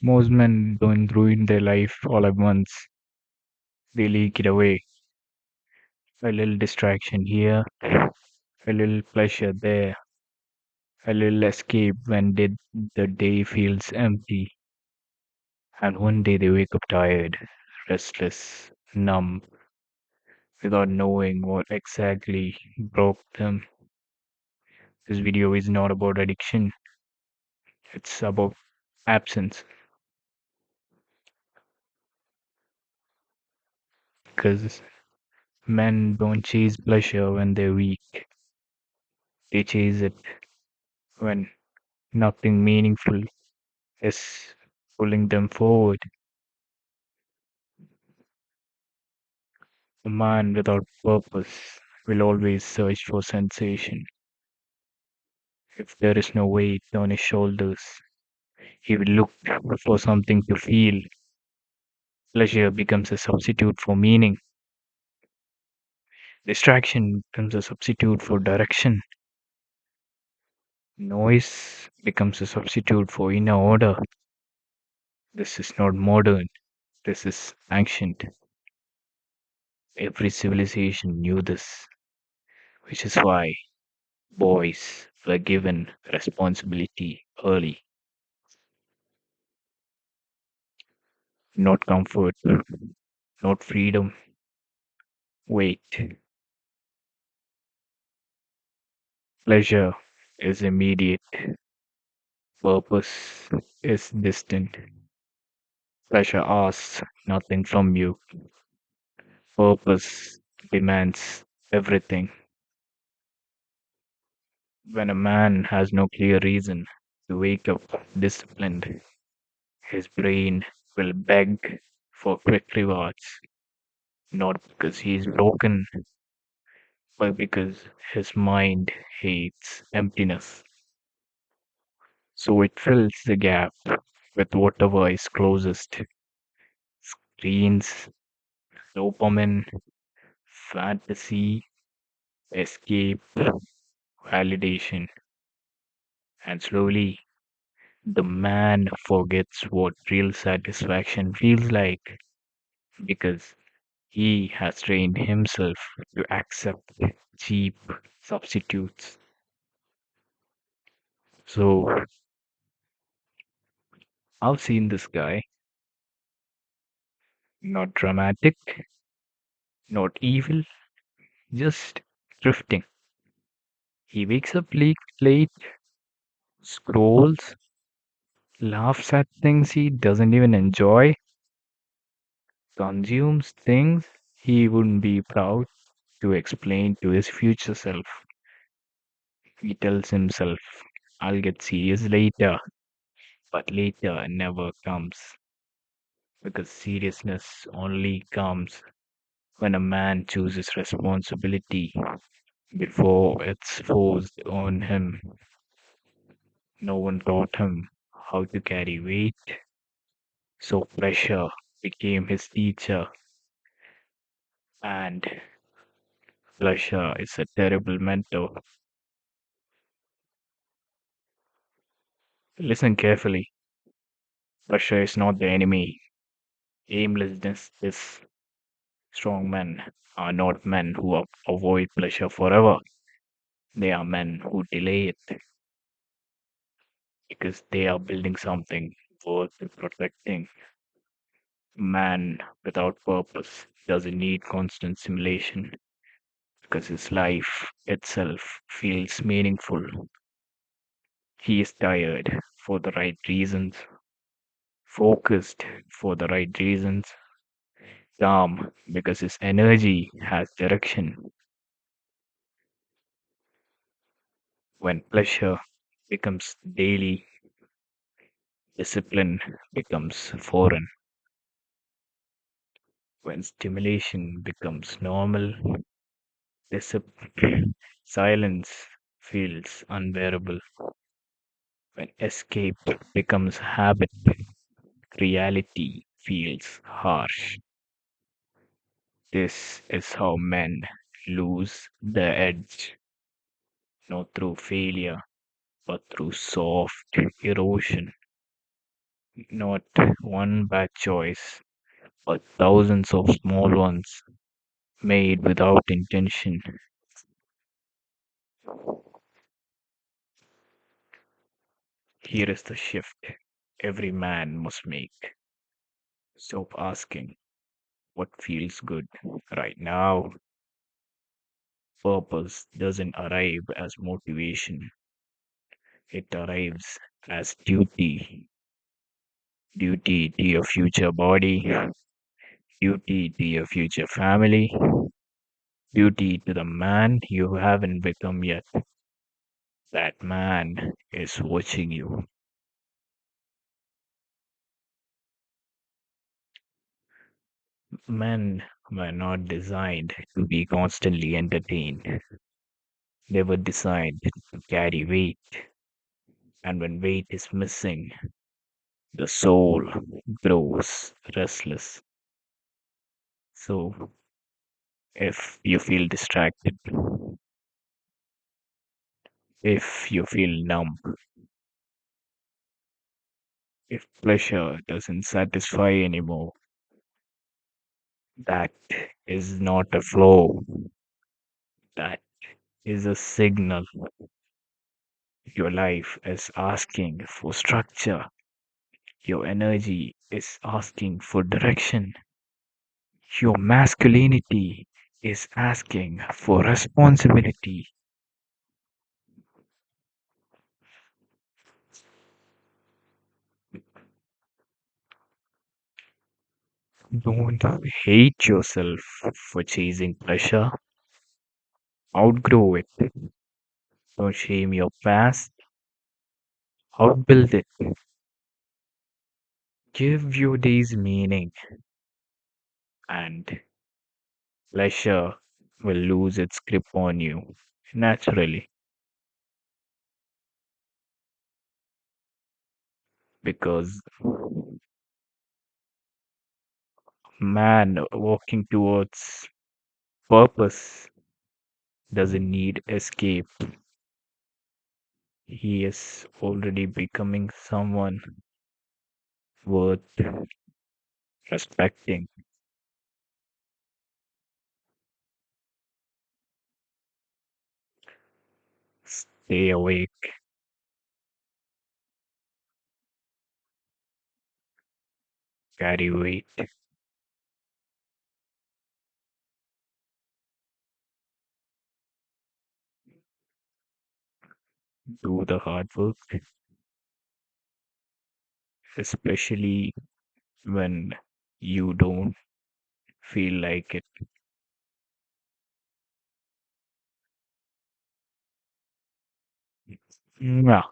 Most men don't ruin their life all at once. They leak it away. A little distraction here, a little pleasure there, a little escape when the day feels empty. And one day they wake up tired, restless, numb, without knowing what exactly broke them. This video is not about addiction, it's about absence. Because men don't chase pleasure when they're weak, they chase it when nothing meaningful is pulling them forward. A man without purpose will always search for sensation. If there is no weight on his shoulders, he will look for something to feel. Pleasure becomes a substitute for meaning. Distraction becomes a substitute for direction. Noise becomes a substitute for inner order. This is not modern, this is ancient. Every civilization knew this, which is why boys were given responsibility early, not comfort, not freedom. Wait, pleasure is immediate, purpose is distant. Pleasure asks nothing from you, purpose demands everything. When a man has no clear reason to wake up disciplined, his brain will beg for quick rewards, not because he is broken, but because his mind hates emptiness. So it fills the gap with whatever is closest: screens, dopamine, fantasy, escape, validation. And slowly, the man forgets what real satisfaction feels like because he has trained himself to accept cheap substitutes. So I've seen this guy, not dramatic, not evil, just drifting. He wakes up late, scrolls, laughs at things he doesn't even enjoy, consumes things he wouldn't be proud to explain to his future self. He tells himself, I'll get serious later, but later never comes because seriousness only comes when a man chooses responsibility before it's forced on him. No one taught him how to carry weight, so pressure became his teacher, and pleasure is a terrible mentor. Listen carefully. Pressure is not the enemy. Aimlessness is. Strong men are not men who avoid pleasure forever. They are men who delay it because they are building something worth protecting. Man without purpose doesn't need constant simulation because his life itself feels meaningful. He is tired for the right reasons, focused for the right reasons, calm because his energy has direction. When pleasure becomes daily, discipline becomes foreign. When stimulation becomes normal, silence feels unbearable. When escape becomes habit, reality feels harsh. This is how men lose their edge, not through failure, but through soft erosion. Not one bad choice, but thousands of small ones made without intention. Here is the shift every man must make. Stop asking what feels good right now. Purpose doesn't arrive as motivation, it arrives as duty. Duty to your future body, duty to your future family, duty to the man you haven't become yet. That man is watching you. Men were not designed to be constantly entertained. They were designed to carry weight, and when weight is missing, the soul grows restless. So, if you feel distracted, if you feel numb, if pleasure doesn't satisfy anymore, that is not a flow. That is a signal. Your life is asking for structure. Your energy is asking for direction. Your masculinity is asking for responsibility. Don't hate yourself for chasing pleasure. Outgrow it. Don't shame your past. Outbuild it. Give your days meaning, and pleasure will lose its grip on you naturally, because man walking towards purpose doesn't need escape. He is already becoming someone worth respecting. Stay awake, carry weight, do the hard work, especially when you don't feel like it. Yeah.